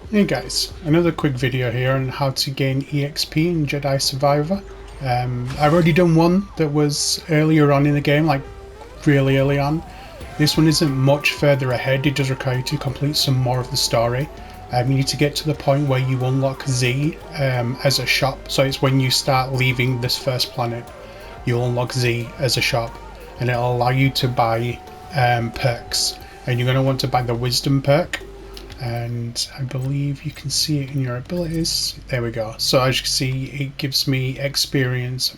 Hey guys, another quick video here on how to gain EXP in Jedi Survivor. I've already done one that was earlier on in the game, like really early on. This one isn't much further ahead, it does require you to complete some more of the story. You need to get to the point where you unlock Z as a shop, so it's when you start leaving this first planet, you'll unlock Z as a shop, and it'll allow you to buy perks. And you're going to want to buy the Wisdom perk, and I believe you can see it in your abilities. There we go. So as you can see, it gives me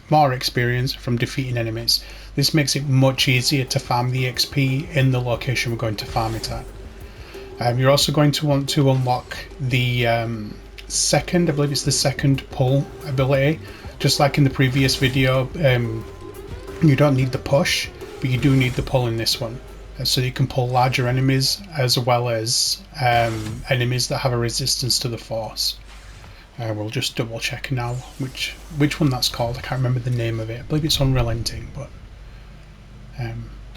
more experience from defeating enemies. This makes it much easier to farm the XP in the location we're going to farm it at. You're also going to want to unlock the second, I believe it's the second pull ability. Just like in the previous video, you don't need the push, but you do need the pull in this one. So you can pull larger enemies as well as enemies that have a resistance to the force. We'll just double check now which one that's called. I can't remember the name of it. I believe it's Unrelenting, but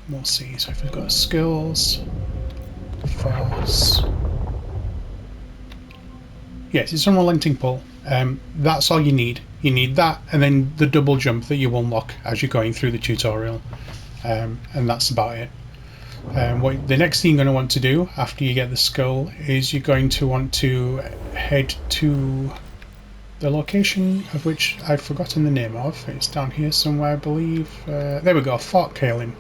we'll see. So if we've got skills, force, yes, it's Unrelenting pull. That's all you need. You need that, and then the double jump that you unlock as you're going through the tutorial, and that's about it. The next thing you're going to want to do after you get the skull is you're going to want to head to the location of which I've forgotten the name of. It's down here somewhere, I believe. There we go, Fort Kaelin.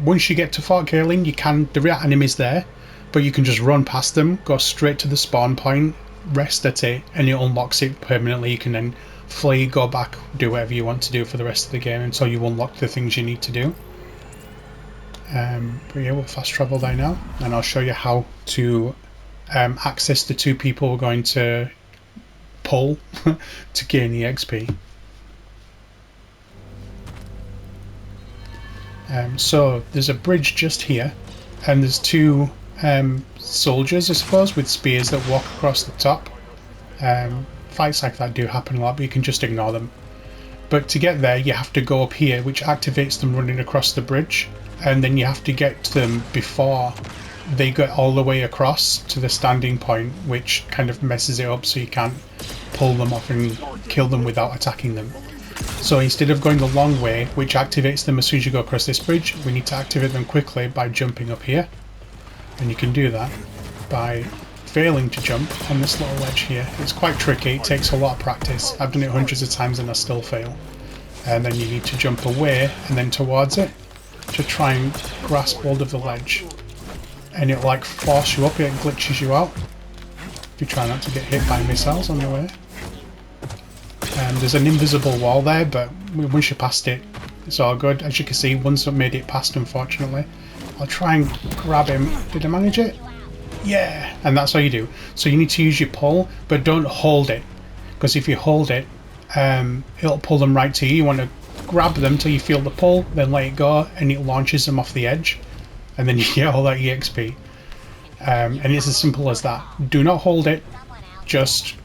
Once you get to Fort Kaelin, there are enemies there, but you can just run past them, go straight to the spawn point, rest at it, and it unlocks it permanently. You can then flee, go back, do whatever you want to do for the rest of the game until you unlock the things you need to do. But yeah, we'll fast travel there now, and I'll show you how to access the two people we're going to pull to gain the XP. So there's a bridge just here, and there's two soldiers, I suppose, with spears that walk across the top. Fights like that do happen a lot, but you can just ignore them. But to get there, you have to go up here, which activates them running across the bridge, and then you have to get to them before they get all the way across to the standing point, which kind of messes it up so you can't pull them off and kill them without attacking them. So instead of going the long way, which activates them as soon as you go across this bridge, we need to activate them quickly by jumping up here. And you can do that by failing to jump on this little ledge here. It's quite tricky, it takes a lot of practice. I've done it hundreds of times and I still fail. And then you need to jump away and then towards it to try and grasp hold of the ledge. And it'll like force you up, it glitches you out if you try not to get hit by missiles on the way. There's an invisible wall there, but once you're past it, it's all good. As you can see, one's not made it past, unfortunately. I'll try and grab him. Did I manage it? Yeah! And that's all you do. So you need to use your pull, but don't hold it, because if you hold it, it'll pull them right to you. You want to grab them till you feel the pull, then let it go, and it launches them off the edge, and then you get all that EXP. And it's as simple as that. Do not hold it, just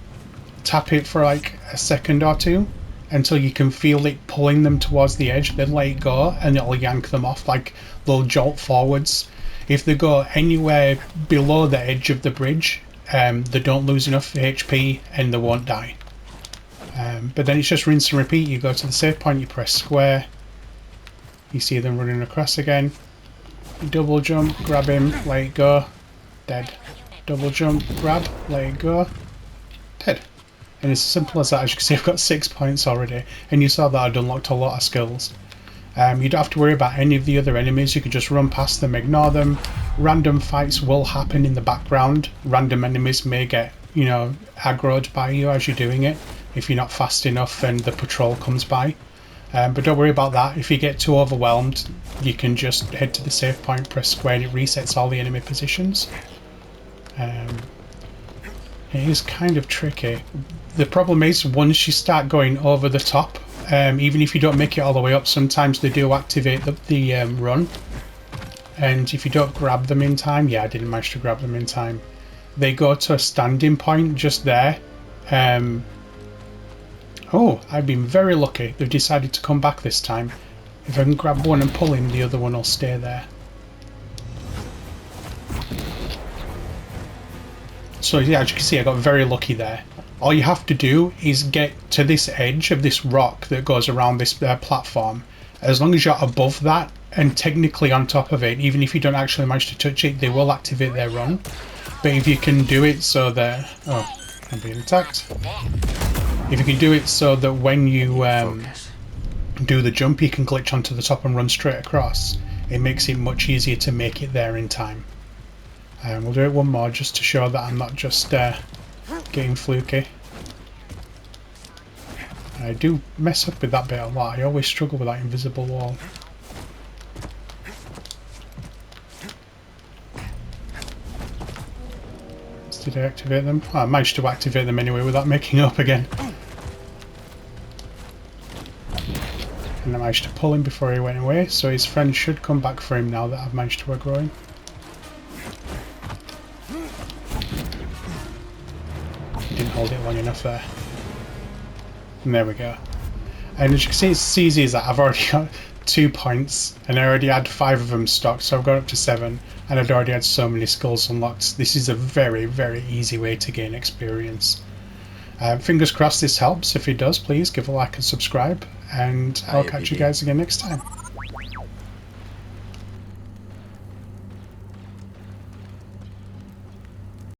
tap it for like a second or two until you can feel it pulling them towards the edge, then let it go and it'll yank them off, like they'll jolt forwards. If they go anywhere below the edge of the bridge, they don't lose enough HP and they won't die. But then it's just rinse and repeat. You go to the save point, you press square, you see them running across again, you double jump, grab him, let it go, dead. Double jump, grab, let it go, dead. And it's as simple as that. As you can see, I've got 6 points already, and you saw that I'd unlocked a lot of skills. You don't have to worry about any of the other enemies, you can just run past them, ignore them. Random fights will happen in the background. Random enemies may get, aggroed by you as you're doing it, if you're not fast enough and the patrol comes by. But don't worry about that. If you get too overwhelmed, you can just head to the save point, press square, and it resets all the enemy positions. It is kind of tricky. The problem is, once you start going over the top, even if you don't make it all the way up, sometimes they do activate the run. And if you don't grab them in time, yeah, I didn't manage to grab them in time, they go to a standing point just there. Oh, I've been very lucky. They've decided to come back this time. If I can grab one and pull him, the other one will stay there. So yeah, as you can see, I got very lucky there. All you have to do is get to this edge of this rock that goes around this platform. As long as you're above that and technically on top of it, even if you don't actually manage to touch it, they will activate their run. But if you can do it so that... Oh, I'm being attacked. If you can do it so that when you do the jump, you can glitch onto the top and run straight across, it makes it much easier to make it there in time. We'll do it one more just to show that I'm not just getting fluky. I do mess up with that bit a lot. I always struggle with that invisible wall. Did I activate them? Oh, I managed to activate them anyway without making up again. And I managed to pull him before he went away, so his friend should come back for him now that I've managed to aggro him. Didn't hold it long enough there. And there we go. And as you can see, it's as easy as that. I've already got 2 points, and I already had 5 of them stocked, so I've got up to 7, and I'd already had so many skulls unlocked. This is a very, very easy way to gain experience. Fingers crossed this helps. If it does, please give a like and subscribe, and I'll catch you guys again next time.